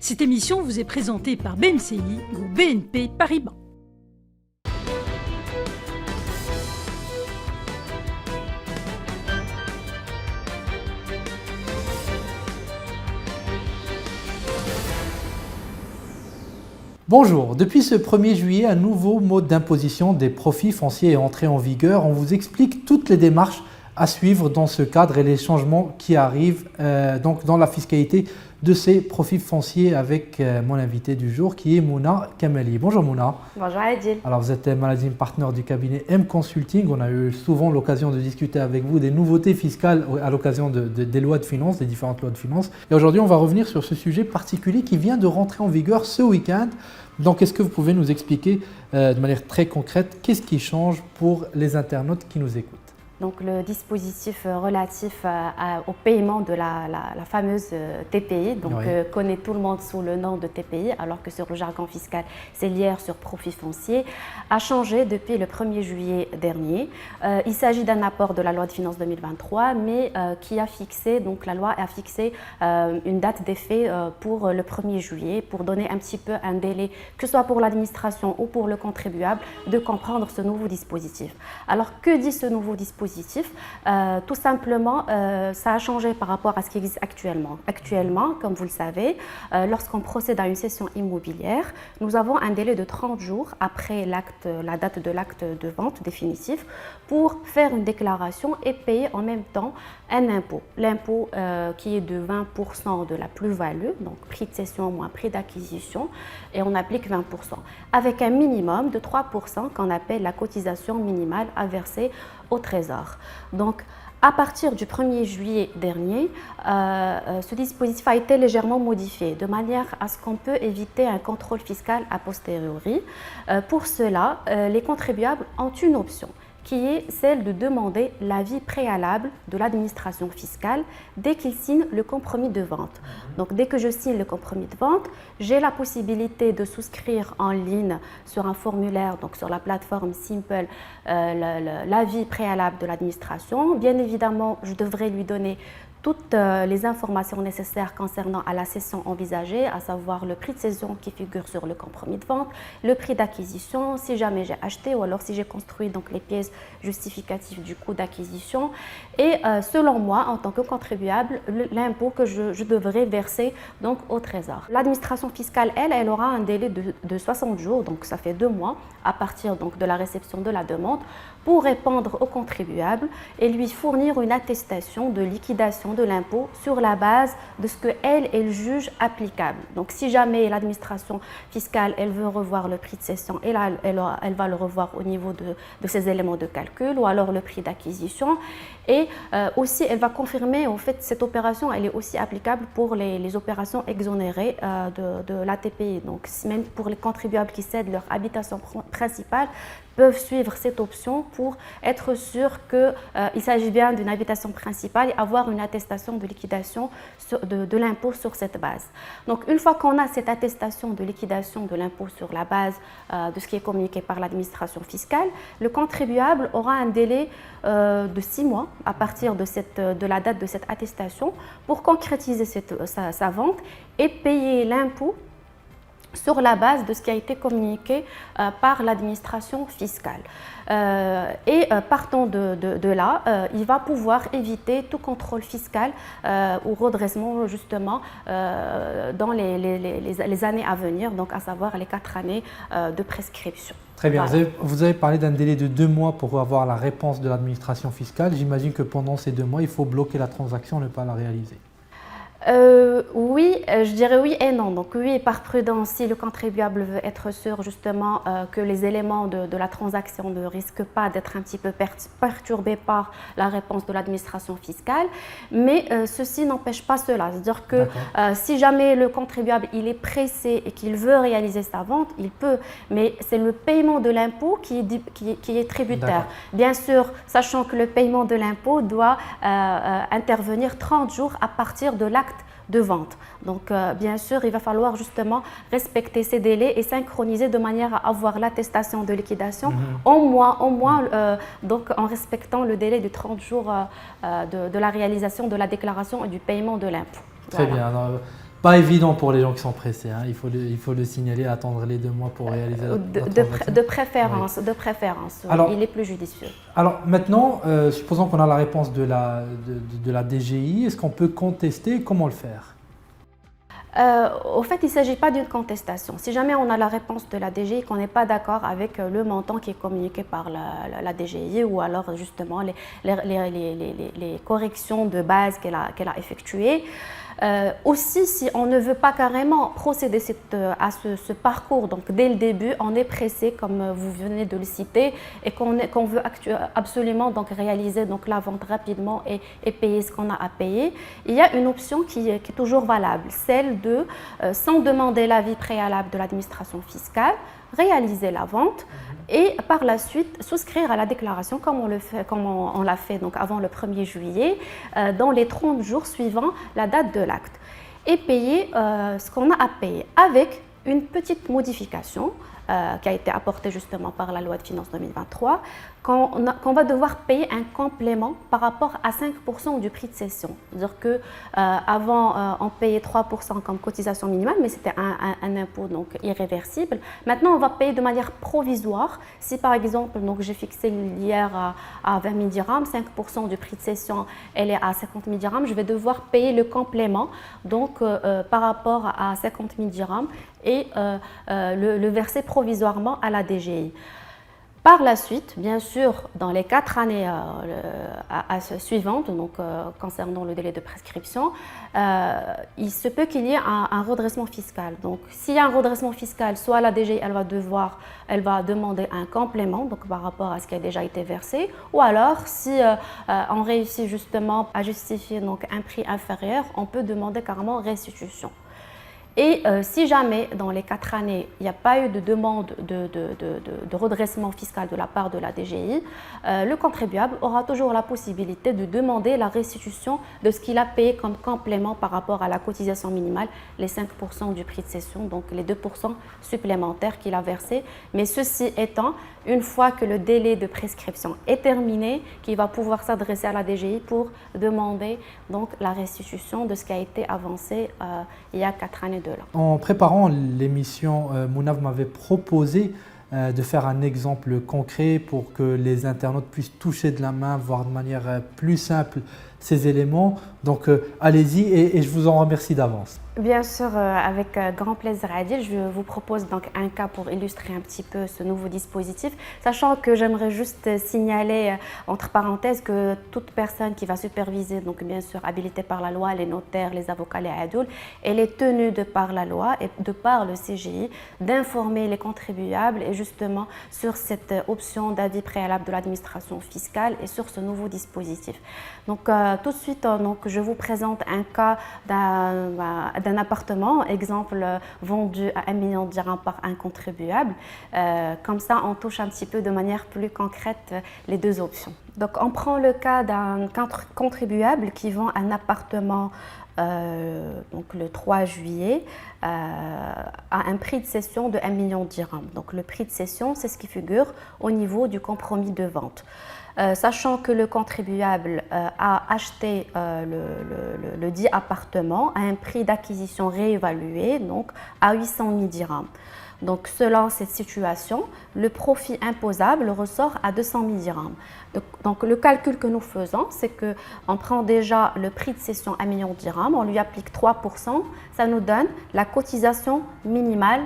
Cette émission vous est présentée par BMCI, groupe BNP Paribas. Bonjour, depuis ce 1er juillet, un nouveau mode d'imposition des profits fonciers est entré en vigueur. On vous explique toutes les démarches à suivre dans ce cadre et les changements qui arrivent donc dans la fiscalité de ces profits fonciers avec mon invité du jour qui est Mouna Kamali. Bonjour Mouna. Bonjour Adil. Alors vous êtes managing partner du cabinet M Consulting. On a eu souvent l'occasion de discuter avec vous des nouveautés fiscales à l'occasion des lois de finances, des différentes lois de finances. Et aujourd'hui on va revenir sur ce sujet particulier qui vient de rentrer en vigueur ce week-end. Donc est-ce que vous pouvez nous expliquer de manière très concrète qu'est-ce qui change pour les internautes qui nous écoutent? Donc le dispositif relatif au paiement de la fameuse TPI, donc oui. connaît tout le monde sous le nom de TPI, alors que sur le jargon fiscal, c'est l'IR sur profit foncier, a changé depuis le 1er juillet dernier. Il s'agit d'un apport de la loi de finances 2023, mais qui a fixé, donc la loi a fixé une date d'effet pour le 1er juillet, pour donner un petit peu un délai, que ce soit pour l'administration ou pour le contribuable, de comprendre ce nouveau dispositif. Alors que dit ce nouveau dispositif? Tout simplement, ça a changé par rapport à ce qui existe actuellement. Actuellement, comme vous le savez, lorsqu'on procède à une cession immobilière, nous avons un délai de 30 jours après la date de l'acte de vente définitif pour faire une déclaration et payer en même temps un impôt. L'impôt qui est de 20% de la plus-value, donc prix de cession moins prix d'acquisition, et on applique 20%, avec un minimum de 3% qu'on appelle la cotisation minimale à verser au Trésor. Donc, à partir du 1er juillet dernier, ce dispositif a été légèrement modifié de manière à ce qu'on peut éviter un contrôle fiscal a posteriori. Pour cela, les contribuables ont une option qui est celle de demander l'avis préalable de l'administration fiscale dès qu'ils signent le compromis de vente. Donc, dès que je signe le compromis de vente, j'ai la possibilité de souscrire en ligne sur un formulaire, donc sur la plateforme Simple, l'avis préalable de l'administration. Bien évidemment, je devrais lui donner toutes les informations nécessaires concernant à la cession envisagée, à savoir le prix de cession qui figure sur le compromis de vente, le prix d'acquisition, si jamais j'ai acheté ou alors si j'ai construit donc les pièces justificatives du coût d'acquisition et selon moi, en tant que contribuable, l'impôt que je devrais verser donc au Trésor. L'administration fiscale, elle aura un délai de 60 jours, donc ça fait 2 mois à partir donc de la réception de la demande pour répondre au contribuable et lui fournir une attestation de liquidation de l'impôt sur la base de ce qu'elle juge applicable. Donc si jamais l'administration fiscale elle veut revoir le prix de cession, elle va le revoir au niveau de ses éléments de calcul ou alors le prix d'acquisition et aussi elle va confirmer en fait cette opération elle est aussi applicable pour les opérations exonérées de la TPI. Donc même pour les contribuables qui cèdent leur habitation principale peuvent suivre cette option pour être sûr qu'il s'agit bien d'une habitation principale et avoir une attestation de liquidation de l'impôt sur cette base. Donc une fois qu'on a cette attestation de liquidation de l'impôt sur la base de ce qui est communiqué par l'administration fiscale, le contribuable aura un délai de 6 mois à partir de la date de cette attestation pour concrétiser sa vente et payer l'impôt sur la base de ce qui a été communiqué par l'administration fiscale. Partant de là, il va pouvoir éviter tout contrôle fiscal ou redressement justement dans les années à venir, donc à savoir les 4 années de prescription. Très bien, Voilà. vous avez parlé d'un délai de 2 mois pour avoir la réponse de l'administration fiscale. J'imagine que pendant ces 2 mois, il faut bloquer la transaction, ne pas la réaliser. Oui, je dirais oui et non. Donc oui, par prudence, si le contribuable veut être sûr justement que les éléments de la transaction ne risquent pas d'être un petit peu perturbés par la réponse de l'administration fiscale, mais ceci n'empêche pas cela. C'est-à-dire que si jamais le contribuable il est pressé et qu'il veut réaliser sa vente, il peut, mais c'est le paiement de l'impôt qui est tributaire. Bien sûr, sachant que le paiement de l'impôt doit intervenir 30 jours à partir de l'acte de vente. Donc, bien sûr, il va falloir justement respecter ces délais et synchroniser de manière à avoir l'attestation de liquidation au moins donc en respectant le délai de 30 jours de la réalisation de la déclaration et du paiement de l'impôt. Très bien. Alors, Pas évident pour les gens qui sont pressés, hein. Il faut le signaler, attendre les 2 mois pour réaliser la transaction. De préférence, oui. Alors, il est plus judicieux. Alors maintenant, supposons qu'on a la réponse de la DGI, est-ce qu'on peut contester? Comment le faire? Au fait, il ne s'agit pas d'une contestation. Si jamais on a la réponse de la DGI, qu'on n'est pas d'accord avec le montant qui est communiqué par la DGI ou alors justement les corrections de base qu'elle a effectuées, aussi, si on ne veut pas carrément procéder à ce parcours, donc dès le début, on est pressé, comme vous venez de le citer, et qu'on veut absolument donc réaliser donc la vente rapidement et payer ce qu'on a à payer, il y a une option qui est toujours valable, celle de, sans demander l'avis préalable de l'administration fiscale, réaliser la vente et par la suite souscrire à la déclaration comme on l'a fait donc avant le 1er juillet dans les 30 jours suivant la date de l'acte et payer ce qu'on a à payer avec une petite modification qui a été apportée justement par la loi de finances 2023, qu'on va devoir payer un complément par rapport à 5% du prix de cession. C'est-à-dire qu'avant, on payait 3% comme cotisation minimale, mais c'était un impôt donc irréversible. Maintenant, on va payer de manière provisoire. Si par exemple, j'ai fixé hier à 20 000 dirhams, 5% du prix de cession, elle est à 50 000 dirhams, je vais devoir payer le complément donc, par rapport à 50 000 dirhams et le verser provisoirement à la DGI. Par la suite, bien sûr, dans les 4 années suivantes, donc concernant le délai de prescription, il se peut qu'il y ait un redressement fiscal. Donc, s'il y a un redressement fiscal, soit la DGI elle va demander un complément donc par rapport à ce qui a déjà été versé, ou alors si on réussit justement à justifier donc un prix inférieur, on peut demander carrément restitution. Et si jamais, dans les 4 années, il n'y a pas eu de demande de redressement fiscal de la part de la DGI, le contribuable aura toujours la possibilité de demander la restitution de ce qu'il a payé comme complément par rapport à la cotisation minimale, les 5% du prix de cession, donc les 2% supplémentaires qu'il a versés. Mais ceci étant, une fois que le délai de prescription est terminé, qu'il va pouvoir s'adresser à la DGI pour demander donc, la restitution de ce qui a été avancé il y a 4 années. En préparant l'émission, Mouna m'avait proposé de faire un exemple concret pour que les internautes puissent toucher de la main, voir de manière plus simple ces éléments. Donc allez-y et je vous en remercie d'avance. Bien sûr, avec grand plaisir Adil, je vous propose donc un cas pour illustrer un petit peu ce nouveau dispositif, sachant que j'aimerais juste signaler entre parenthèses que toute personne qui va superviser, donc bien sûr habilitée par la loi, les notaires, les avocats, les adoul, elle est tenue de par la loi et de par le CGI d'informer les contribuables et justement sur cette option d'avis préalable de l'administration fiscale et sur ce nouveau dispositif. Donc tout de suite, donc, je vous présente un cas d'un appartement, exemple vendu à 1 million de dirhams par un contribuable. Comme ça, on touche un petit peu de manière plus concrète les deux options. Donc, on prend le cas d'un contribuable qui vend un appartement donc le 3 juillet à un prix de cession de 1 million de dirhams. Donc, le prix de cession, c'est ce qui figure au niveau du compromis de vente. Sachant que le contribuable a acheté le dit appartement à un prix d'acquisition réévalué, donc à 800 000 dirhams. Donc, selon cette situation, le profit imposable ressort à 200 000 dirhams. Donc, le calcul que nous faisons, c'est qu'on prend déjà le prix de cession 1 million de dirhams, on lui applique 3%, ça nous donne la cotisation minimale,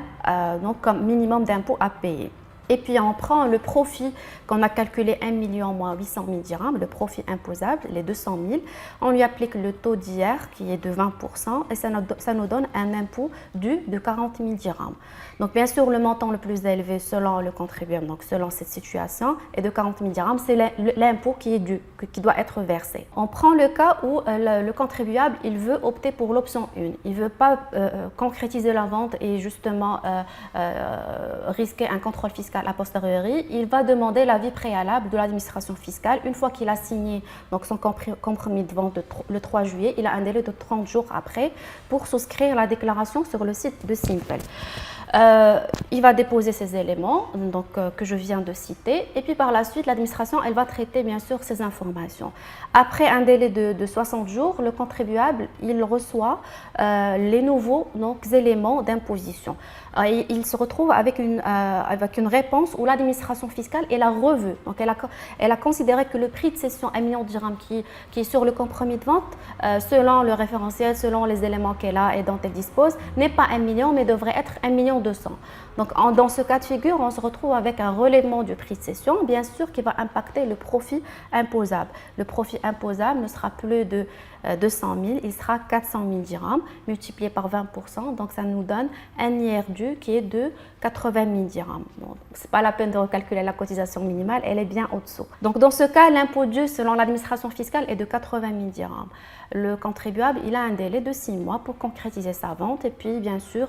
donc comme minimum d'impôt à payer. Et puis on prend le profit qu'on a calculé 1 million moins 800 000 dirhams, le profit imposable, les 200 000. On lui applique le taux d'hier qui est de 20% et ça nous donne un impôt dû de 40 000 dirhams. Donc bien sûr, le montant le plus élevé selon le contribuable, donc selon cette situation, est de 40 000 dirhams, c'est l'impôt qui est dû, qui doit être versé. On prend le cas où le contribuable, il veut opter pour l'option 1. Il ne veut pas concrétiser la vente et justement risquer un contrôle fiscal a posteriori, il va demander l'avis préalable de l'administration fiscale. Une fois qu'il a signé donc, son compromis de vente le 3 juillet, il a un délai de 30 jours après pour souscrire la déclaration sur le site de Simple. Il va déposer ces éléments donc, que je viens de citer et puis par la suite, l'administration elle va traiter bien sûr ces informations. Après un délai de 60 jours, le contribuable il reçoit les nouveaux donc, éléments d'imposition. Il se retrouve avec une réponse où l'administration fiscale elle a revu. Donc elle a considéré que le prix de cession 1 million de dirhams qui est sur le compromis de vente, selon le référentiel, selon les éléments qu'elle a et dont elle dispose, n'est pas 1 million mais devrait être 1 million 200. Donc dans ce cas de figure, on se retrouve avec un relèvement du prix de cession, bien sûr qui va impacter le profit imposable. Le profit imposable ne sera plus de 200 000, il sera 400 000 dirhams multiplié par 20%, donc ça nous donne un IR dû qui est de 80 000 dirhams. Bon, ce n'est pas la peine de recalculer la cotisation minimale, elle est bien au-dessous. Donc dans ce cas, l'impôt dû selon l'administration fiscale est de 80 000 dirhams. Le contribuable, il a un délai de 6 mois pour concrétiser sa vente et puis bien sûr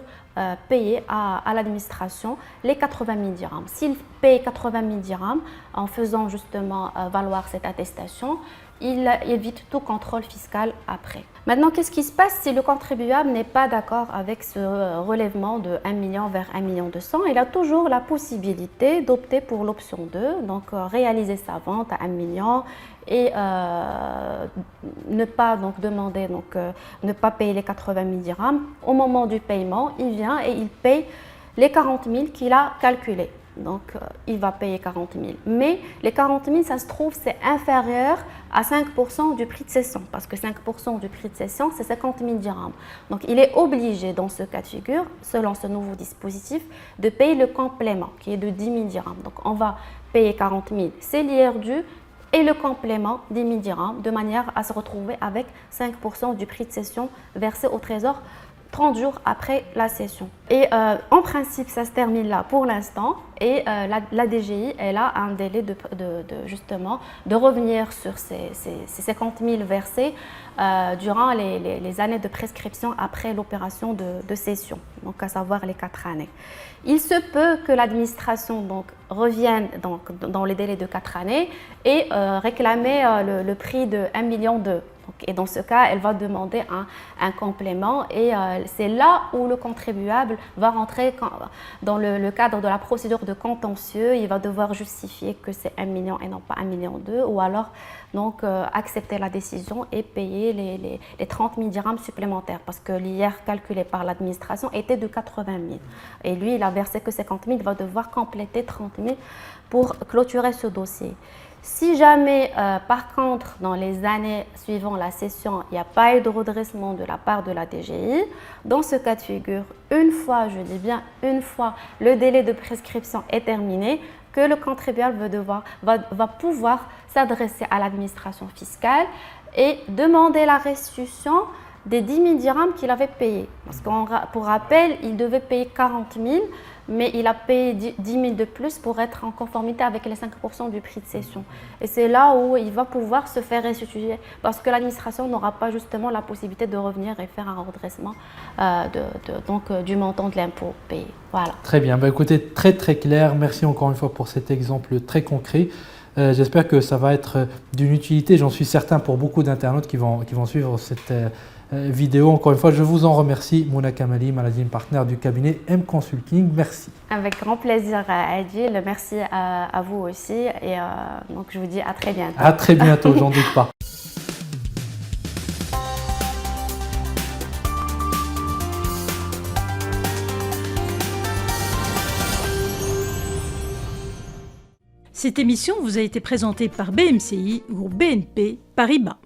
payer à l'administration les 80 000 dirhams. S'il paye 80 000 dirhams en faisant justement valoir cette attestation, il évite tout contrôle fiscal après. Maintenant, qu'est-ce qui se passe si le contribuable n'est pas d'accord avec ce relèvement de 1 million vers 1 million 200? Il a toujours la possibilité d'opter pour l'option 2, donc réaliser sa vente à 1 million et ne pas donc demander, ne pas payer les 80 000 dirhams. Au moment du paiement, il vient et il paye les 40 000 qu'il a calculés. Donc, il va payer 40 000. Mais les 40 000, ça se trouve, c'est inférieur à 5% du prix de cession. Parce que 5% du prix de cession, c'est 50 000 dirhams. Donc, il est obligé, dans ce cas de figure, selon ce nouveau dispositif, de payer le complément, qui est de 10 000 dirhams. Donc, on va payer 40 000, c'est l'IR dû, et le complément 10 000 dirhams, de manière à se retrouver avec 5% du prix de cession versé au Trésor 30 jours après la cession. Et en principe, ça se termine là pour l'instant. Et la DGI, elle a un délai justement de revenir sur ces 50 000 versés durant les années de prescription après l'opération de cession, donc à savoir les 4 années. Il se peut que l'administration revienne dans les délais de 4 années et réclamer le prix de 1 million d'euros. Et dans ce cas, elle va demander un complément et c'est là où le contribuable va rentrer dans le cadre de la procédure de contentieux. Il va devoir justifier que c'est 1 million et non pas 1 million 2 ou alors accepter la décision et payer les 30 000 dirhams supplémentaires parce que l'IR calculé par l'administration était de 80 000 et lui il a versé que 50 000, il va devoir compléter 30 000 pour clôturer ce dossier. Si jamais, par contre, dans les années suivant la cession, il n'y a pas eu de redressement de la part de la DGI, dans ce cas de figure, une fois, je dis bien une fois, le délai de prescription est terminé, que le contribuable va pouvoir s'adresser à l'administration fiscale et demander la restitution des 10 000 dirhams qu'il avait payés. Parce que pour rappel, il devait payer 40 000, mais il a payé 10 000 de plus pour être en conformité avec les 5% du prix de cession. Et c'est là où il va pouvoir se faire restituer parce que l'administration n'aura pas justement la possibilité de revenir et faire un redressement du montant de l'impôt payé. Voilà. Très bien, écoutez, très clair. Merci encore une fois pour cet exemple très concret. J'espère que ça va être d'une utilité, j'en suis certain, pour beaucoup d'internautes qui vont suivre cette vidéo. Encore une fois, je vous en remercie. Mouna Kamali, managing partner du cabinet M Consulting. Merci. Avec grand plaisir, Adil. Merci à vous aussi. Et donc, je vous dis à très bientôt. À très bientôt, j'en doute pas. Cette émission vous a été présentée par BMCI, groupe BNP Paribas.